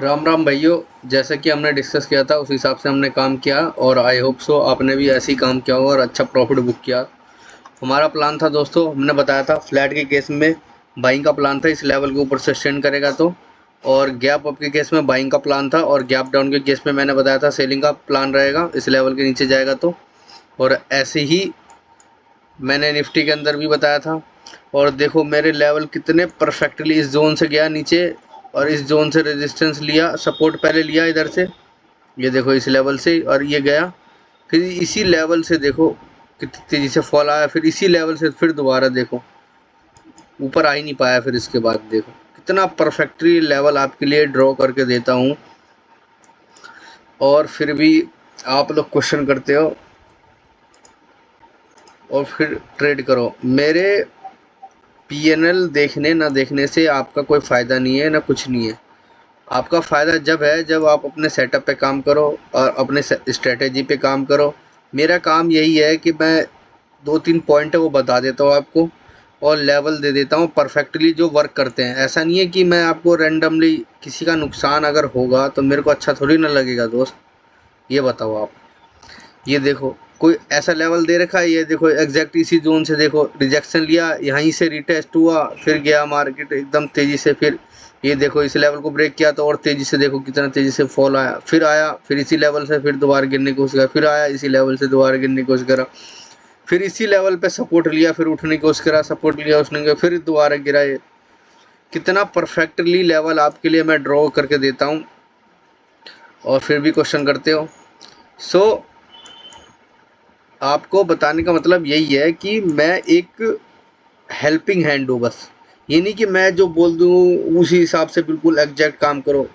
राम राम भाइयों। जैसा कि हमने डिस्कस किया था उस हिसाब से हमने काम किया और आई होप सो आपने भी ऐसे ही काम किया होगा और अच्छा प्रॉफिट बुक किया। हमारा प्लान था दोस्तों, हमने बताया था फ्लैट के केस में बाइंग का प्लान था, इस लेवल के ऊपर सस्टेन करेगा तो। और गैप अप के केस में बाइंग का प्लान था और गैप डाउन के केस में मैंने बताया था सेलिंग का प्लान रहेगा, इस लेवल के नीचे जाएगा तो। और ऐसे ही मैंने निफ्टी के अंदर भी बताया था। और देखो मेरे लेवल कितने परफेक्टली इस जोन से गया नीचे और इस जोन से रेजिस्टेंस लिया, सपोर्ट पहले लिया इधर से, ये देखो इस लेवल से, और ये गया। फिर इसी लेवल से देखो कितनी तेजी से फॉल आया, फिर इसी लेवल से फिर दोबारा देखो ऊपर आ ही नहीं पाया। फिर इसके बाद देखो कितना परफेक्टली लेवल आपके लिए ड्रॉ करके देता हूँ और फिर भी आप लोग क्वेश्चन करते हो और फिर ट्रेड करो। मेरे पीएनएल देखने ना देखने से आपका कोई फ़ायदा नहीं है, ना कुछ नहीं है। आपका फ़ायदा जब है जब आप अपने सेटअप पे काम करो और अपने स्ट्रेटेजी पे काम करो। मेरा काम यही है कि मैं 2-3 पॉइंट है वो बता देता हूँ आपको और लेवल दे देता हूँ परफेक्टली जो वर्क करते हैं। ऐसा नहीं है कि मैं आपको रैंडमली किसी का नुकसान अगर होगा तो मेरे को अच्छा थोड़ी ना लगेगा दोस्त, ये बताओ आप। ये देखो कोई ऐसा लेवल दे रखा है, ये देखो एग्जैक्ट इसी जोन से देखो रिजेक्शन लिया, यहीं से रिटेस्ट हुआ, फिर गया मार्केट एकदम तेजी से, फिर ये देखो इस लेवल को ब्रेक किया तो और तेजी से देखो कितना तेजी से फॉल आया, फिर आया, फिर इसी लेवल से फिर दोबारा गिरने की कोशिश करा, फिर आया इसी लेवल से दोबारा गिरने की कोशिश करा, फिर इसी लेवल पे सपोर्ट लिया, फिर उठने की कोशिश करा, सपोर्ट लिया उसने का, फिर दोबारा गिरा। ये कितना परफेक्टली लेवल आपके लिए मैं ड्रॉ करके देता हूँ और फिर भी क्वेश्चन करते हो। सो आपको बताने का मतलब यही है कि मैं एक हेल्पिंग हैंड हूँ बस। ये नहीं कि मैं जो बोल दूँ उसी हिसाब से बिल्कुल एग्जैक्ट काम करो।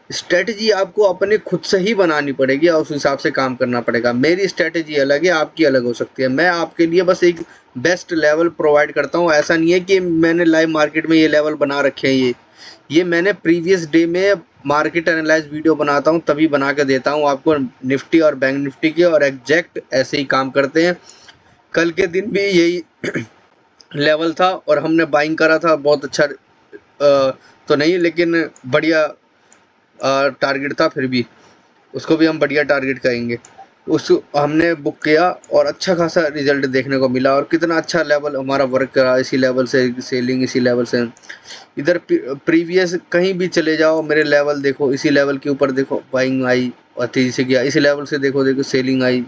स्ट्रेटजी आपको अपने खुद से ही बनानी पड़ेगी और उस हिसाब से काम करना पड़ेगा। मेरी स्ट्रेटजी अलग है, आपकी अलग हो सकती है। मैं आपके लिए बस एक बेस्ट लेवल प्रोवाइड करता हूँ। ऐसा नहीं है कि मैंने लाइव मार्केट में ये लेवल बना रखे हैं। ये मैंने प्रीवियस डे में मार्केट एनालाइज वीडियो बनाता हूँ तभी बना के देता हूँ आपको निफ्टी और बैंक निफ्टी के, और एग्जैक्ट ऐसे ही काम करते हैं। कल के दिन भी यही लेवल था और हमने बाइंग करा था। बहुत अच्छा तो नहीं लेकिन बढ़िया टारगेट था, फिर भी उसको भी हम बढ़िया टारगेट करेंगे। उस हमने बुक किया और अच्छा खासा रिजल्ट देखने को मिला और कितना अच्छा लेवल हमारा वर्क करा। इसी लेवल से सेलिंग, इसी लेवल से इधर प्रीवियस कहीं भी चले जाओ मेरे लेवल देखो, इसी लेवल के ऊपर देखो बाइंग आई और तेजी से गया, इसी लेवल से देखो देखो सेलिंग आई।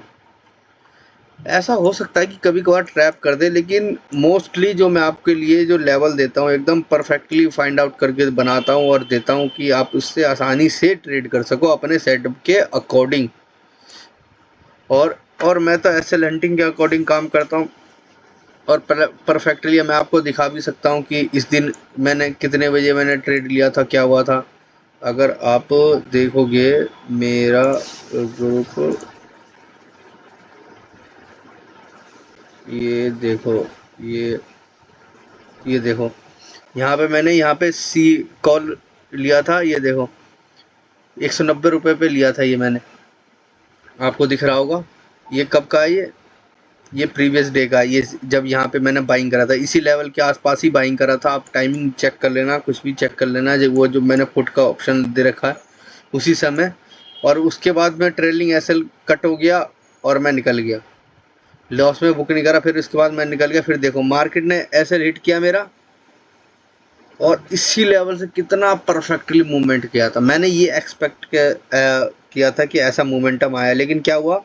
ऐसा हो सकता है कि कभी कभार ट्रैप कर दे, लेकिन मोस्टली जो मैं आपके लिए जो लेवल देता हूँ एकदम परफेक्टली फाइंड आउट करके बनाता हूँ और देता हूँ कि आप उससे आसानी से ट्रेड कर सको अपने सेटअप के अकॉर्डिंग। और मैं तो एसएल हंटिंग के अकॉर्डिंग काम करता हूँ और परफेक्टली मैं आपको दिखा भी सकता हूँ कि इस दिन मैंने कितने बजे मैंने ट्रेड लिया था, क्या हुआ था। अगर आप देखोगे मेरा ग्रुप, ये देखो, ये ये देखो यहाँ पे मैंने यहाँ पे सी कॉल लिया था, ये देखो 190 रुपये पे लिया था ये मैंने, आपको दिख रहा होगा। ये कब का है ये प्रीवियस डे का। ये जब यहाँ पे मैंने बाइंग करा था इसी लेवल के आसपास ही बाइंग करा था। आप टाइमिंग चेक कर लेना, कुछ भी चेक कर लेना, जब वो जो मैंने पुट का ऑप्शन दे रखा है उसी समय। और उसके बाद में ट्रेलिंग एसएल कट हो गया और मैं निकल गया, लॉस में बुक नहीं करा। फिर उसके बाद मैं निकल गया, फिर देखो मार्केट ने एसएल हिट किया मेरा और इसी लेवल से कितना परफेक्टली मूवमेंट किया था। मैंने ये एक्सपेक्ट किया था कि ऐसा मोमेंटम आया, लेकिन क्या हुआ,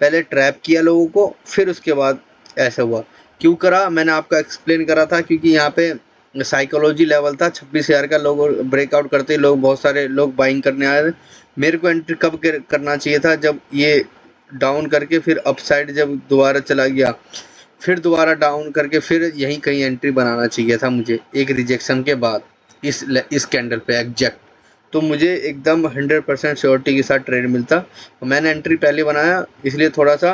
पहले ट्रैप किया लोगों को, फिर उसके बाद ऐसा हुआ। क्यों करा मैंने आपको एक्सप्लेन करा था, क्योंकि यहाँ पे साइकोलॉजी लेवल था 26,000 का। लोग ब्रेकआउट करते लोग, बहुत सारे लोग बाइंग करने आए थे। मेरे को एंट्री कब करना चाहिए था, जब ये डाउन करके फिर अपसाइड जब दोबारा चला गया, फिर दोबारा डाउन करके फिर यहीं कहीं एंट्री बनाना चाहिए था मुझे एक रिजेक्शन के बाद इस कैंडल पे एग्जैक्ट। तो मुझे एकदम 100% श्योरिटी के साथ ट्रेड मिलता। मैंने एंट्री पहले बनाया, इसलिए थोड़ा सा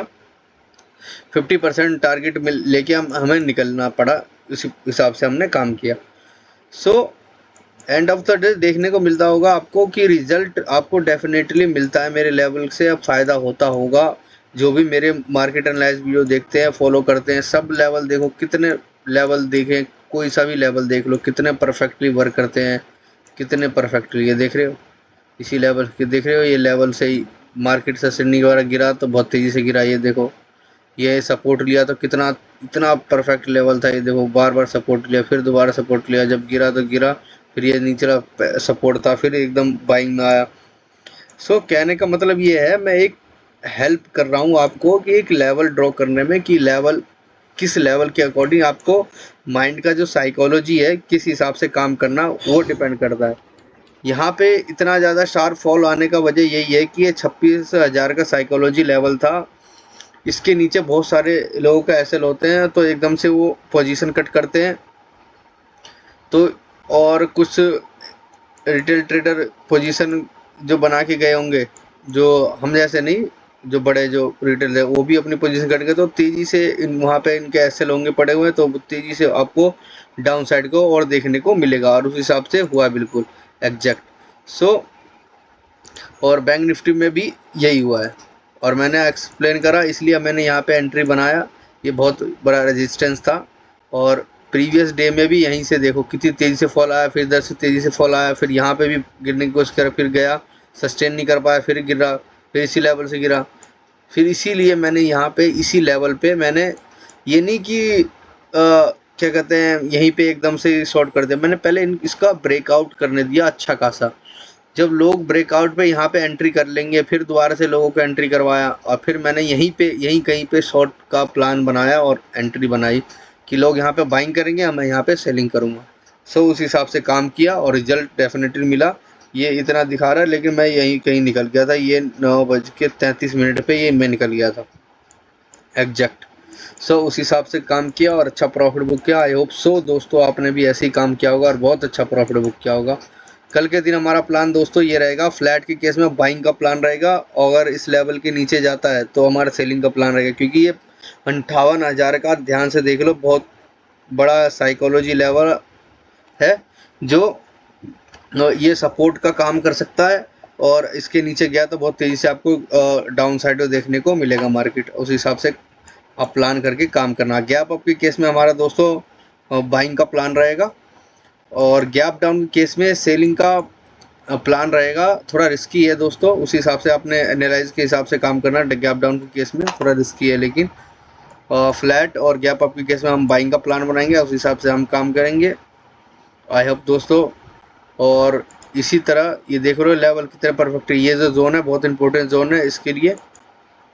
50% टारगेट लेके हमें निकलना पड़ा, उसी हिसाब से हमने काम किया। So end of the day देखने को मिलता होगा आपको कि रिजल्ट आपको डेफिनेटली मिलता है मेरे लेवल से। अब फ़ायदा होता होगा जो भी मेरे मार्केट एनालाइज वीडियो देखते हैं, फॉलो करते हैं। सब लेवल देखो, कितने लेवल देखें, कोई सा भी लेवल देख लो, कितने परफेक्टली वर्क करते हैं, कितने परफेक्टली। ये देख रहे हो इसी लेवल के देख रहे हो, ये लेवल से ही मार्केट सस्टेनिंग वगैरह गिरा तो बहुत तेज़ी से गिरा। ये देखो, ये सपोर्ट लिया तो कितना इतना परफेक्ट लेवल था। ये देखो, बार बार सपोर्ट लिया, फिर दोबारा सपोर्ट लिया, जब गिरा तो गिरा, फिर ये निचला सपोर्ट था, फिर एकदम बाइंग में आया। सो कहने का मतलब ये है, मैं एक हेल्प कर रहा हूँ आपको कि एक लेवल ड्रॉ करने में, कि लेवल किस लेवल के अकॉर्डिंग आपको माइंड का जो साइकोलॉजी है किस हिसाब से काम करना, वो डिपेंड करता है। यहाँ पे इतना ज़्यादा शार्प फॉल आने का वजह यही है कि ये 26,000 का साइकोलॉजी लेवल था। इसके नीचे बहुत सारे लोगों का एसएल होते हैं, तो एकदम से वो पोजीशन कट करते हैं। तो और कुछ रिटेल ट्रेडर पोजीशन जो बना के गए होंगे, जो हम जैसे नहीं, जो बड़े जो रिटेल है, वो भी अपनी पोजीशन कट गए, तो तेज़ी से वहाँ पे इनके एसएल होंगे पड़े हुए हैं, तो तेज़ी से आपको डाउन साइड को और देखने को मिलेगा। और उस हिसाब से हुआ बिल्कुल एग्जैक्ट। सो और बैंक निफ्टी में भी यही हुआ है, और मैंने एक्सप्लेन करा, इसलिए मैंने यहाँ पे एंट्री बनाया। ये बहुत बड़ा रेजिस्टेंस था, और प्रीवियस डे में भी यहीं से देखो कितनी तेज़ी से फॉल आया, फिर इधर से तेज़ी से फॉल आया, फिर यहाँ पे भी गिरने की कोशिश करा, फिर गया, सस्टेन नहीं कर पाया, फिर गिरा, फिर इसी लेवल से गिरा। फिर इसीलिए मैंने यहाँ पे इसी लेवल पे मैंने, ये नहीं कि क्या कहते हैं यहीं पे एकदम से शॉर्ट कर दिया, मैंने पहले इसका ब्रेकआउट करने दिया अच्छा खासा। जब लोग ब्रेकआउट पे यहाँ पे एंट्री कर लेंगे, फिर दोबारा से लोगों को एंट्री करवाया, और फिर मैंने यहीं कहीं पे शॉर्ट का प्लान बनाया और एंट्री बनाई कि लोग यहाँ पे बाइंग करेंगे, मैं यहाँ पे सेलिंग करूँगा। सो उस हिसाब से काम किया और रिजल्ट डेफिनेटली मिला। ये इतना दिखा रहा है, लेकिन मैं यहीं कहीं निकल गया था। ये 9:33 पे ये मैं निकल गया था एग्जैक्ट। सो उस हिसाब से काम किया और अच्छा प्रॉफिट बुक किया। आई होप सो दोस्तों आपने भी ऐसे ही काम किया होगा और बहुत अच्छा प्रॉफिट बुक किया होगा। कल के दिन हमारा प्लान दोस्तों ये रहेगा, फ्लैट के केस में बाइंग का प्लान रहेगा, अगर इस लेवल के नीचे जाता है तो हमारा सेलिंग का प्लान रहेगा, क्योंकि ये 58,000 का ध्यान से देख लो, बहुत बड़ा साइकोलॉजी लेवल है, जो ये सपोर्ट का काम कर सकता है। और इसके नीचे गया तो बहुत तेज़ी से आपको डाउन साइड देखने को मिलेगा मार्केट। उस हिसाब से आप प्लान करके काम करना। गैप अप के केस में हमारा दोस्तों बाइंग का प्लान रहेगा, और गैप डाउन के केस में सेलिंग का प्लान रहेगा। थोड़ा रिस्की है दोस्तों, उस हिसाब से आपने एनालाइज के हिसाब से काम करना। गैप डाउन के केस में थोड़ा रिस्की है, लेकिन फ्लैट और गैप अप के केस में हम बाइंग का प्लान बनाएंगे, उस हिसाब से हम काम करेंगे। आई होप दोस्तों, और इसी तरह ये देख रहे हो लेवल कितने परफेक्ट है। ये जो जोन है बहुत इंपॉर्टेंट जोन है इसके लिए,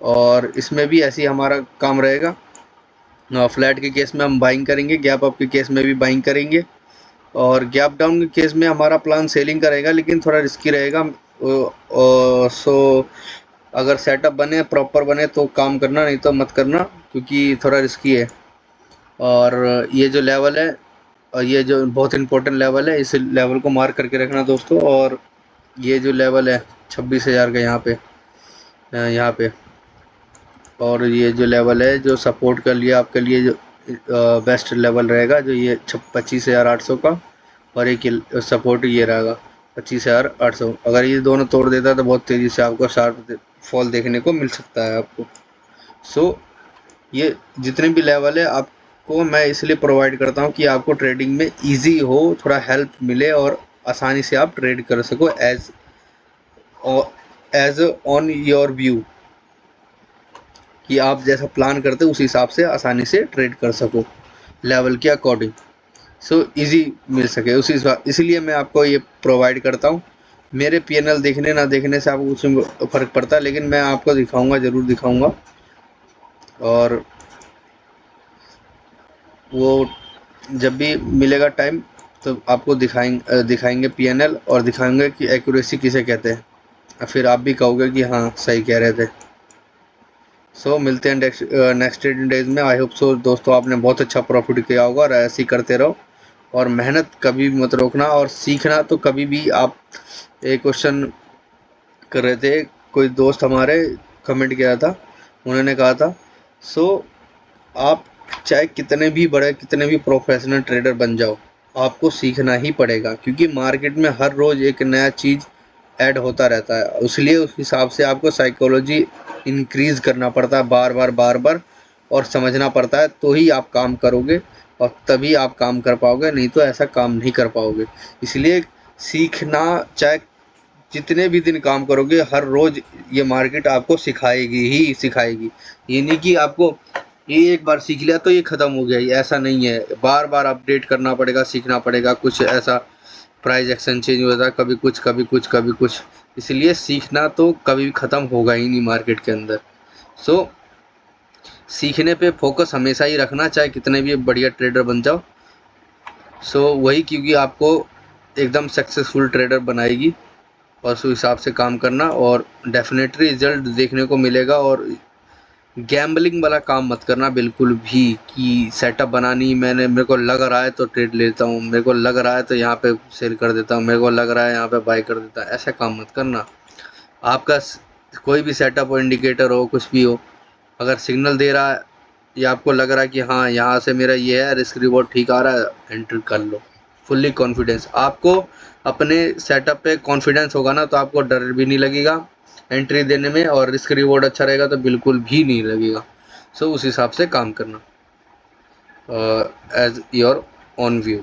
और इसमें भी ऐसे ही हमारा काम रहेगा। फ्लैट के केस में हम बाइंग करेंगे, गैप अप के केस में भी बाइंग करेंगे, और गैप डाउन के केस में हमारा प्लान सेलिंग का रहेगा, लेकिन थोड़ा रिस्की रहेगा। सो अगर सेटअप बने प्रॉपर बने तो काम करना, नहीं तो मत करना, क्योंकि थोड़ा रिस्की है। और ये जो लेवल है, और ये जो बहुत इंपॉर्टेंट लेवल है, इस लेवल को मार्क करके रखना दोस्तों। और ये जो लेवल है 26,000 का यहाँ पे, और ये जो लेवल है जो सपोर्ट कर लिया आपके लिए, जो बेस्ट लेवल रहेगा, जो ये 25,800 का, और एक सपोर्ट ये रहेगा 25,800। अगर ये दोनों तोड़ देता है तो बहुत तेज़ी से आपको शार्प फॉल देखने को मिल सकता है आपको। सो ये जितने भी लेवल है आपको मैं इसलिए प्रोवाइड करता हूँ कि आपको ट्रेडिंग में इजी हो, थोड़ा हेल्प मिले, और आसानी से आप ट्रेड कर सको एज ऑन योर व्यू, कि आप जैसा प्लान करते हो उस हिसाब से आसानी से ट्रेड कर सको लेवल के अकॉर्डिंग। सो इजी मिल सके उसी, इसलिए मैं आपको ये प्रोवाइड करता हूँ। मेरे पीएनएल देखने ना देखने से आपको कुछ फ़र्क पड़ता है, लेकिन मैं आपको दिखाऊंगा, ज़रूर दिखाऊंगा। और वो जब भी मिलेगा टाइम तो आपको दिखाएंगे पीएनएल, और दिखाएंगे कि एक्यूरेसी किसे कहते हैं, और फिर आप भी कहोगे कि हाँ सही कह रहे थे। सो मिलते हैं नेक्स्ट 10 डेज में। आई होप सो दोस्तों आपने बहुत अच्छा प्रॉफिट किया होगा, और ऐसे ही करते रहो, और मेहनत कभी भी मत रोकना, और सीखना तो कभी भी। आप एक क्वेश्चन कर रहे थे, कोई दोस्त हमारे कमेंट किया था, उन्होंने कहा था, सो आप चाहे कितने भी बड़े कितने भी प्रोफेशनल ट्रेडर बन जाओ, आपको सीखना ही पड़ेगा, क्योंकि मार्केट में हर रोज़ एक नया चीज़ ऐड होता रहता है। इसलिए उस हिसाब से आपको साइकोलॉजी इंक्रीज़ करना पड़ता है, बार बार, और समझना पड़ता है, तो ही आप काम करोगे, और तभी आप काम कर पाओगे, नहीं तो ऐसा काम नहीं कर पाओगे। इसलिए सीखना, चाहे जितने भी दिन काम करोगे हर रोज ये मार्केट आपको सिखाएगी ही सिखाएगी। ये नहीं कि आपको ये एक बार सीख लिया तो ये खत्म हो गया, ये ऐसा नहीं है। बार बार अपडेट करना पड़ेगा, सीखना पड़ेगा। कुछ ऐसा प्राइस एक्शन चेंज होता है, कभी कुछ कभी कुछ कभी कुछ, इसलिए सीखना तो कभी भी ख़त्म होगा ही नहीं मार्केट के अंदर। सो सीखने पे फोकस हमेशा ही रखना, चाहे कितने भी बढ़िया ट्रेडर बन जाओ। सो वही, क्योंकि आपको एकदम सक्सेसफुल ट्रेडर बनाएगी। और उस हिसाब से काम करना और डेफिनेटली रिजल्ट देखने को मिलेगा। और गैम्बलिंग वाला काम मत करना बिल्कुल भी, कि सेटअप बनानी, मेरे को लग रहा है तो ट्रेड लेता हूँ, मेरे को लग रहा है तो यहाँ पे सेल कर देता हूँ, मेरे को लग रहा है यहाँ पे बाय कर देता है। ऐसा काम मत करना। आपका कोई भी सेटअप हो, इंडिकेटर हो, कुछ भी हो, अगर सिग्नल दे रहा है या आपको लग रहा है कि हाँ यहाँ से मेरा ये है, रिस्क रिवॉर्ड ठीक आ रहा है, एंट्री कर लो। फुल्ली कॉन्फिडेंस, आपको अपने सेटअप पे कॉन्फिडेंस होगा ना, तो आपको डर भी नहीं लगेगा एंट्री देने में, और रिस्क रिवॉर्ड अच्छा रहेगा तो बिल्कुल भी नहीं लगेगा। सो उस हिसाब से काम करना एज योर ओन व्यू।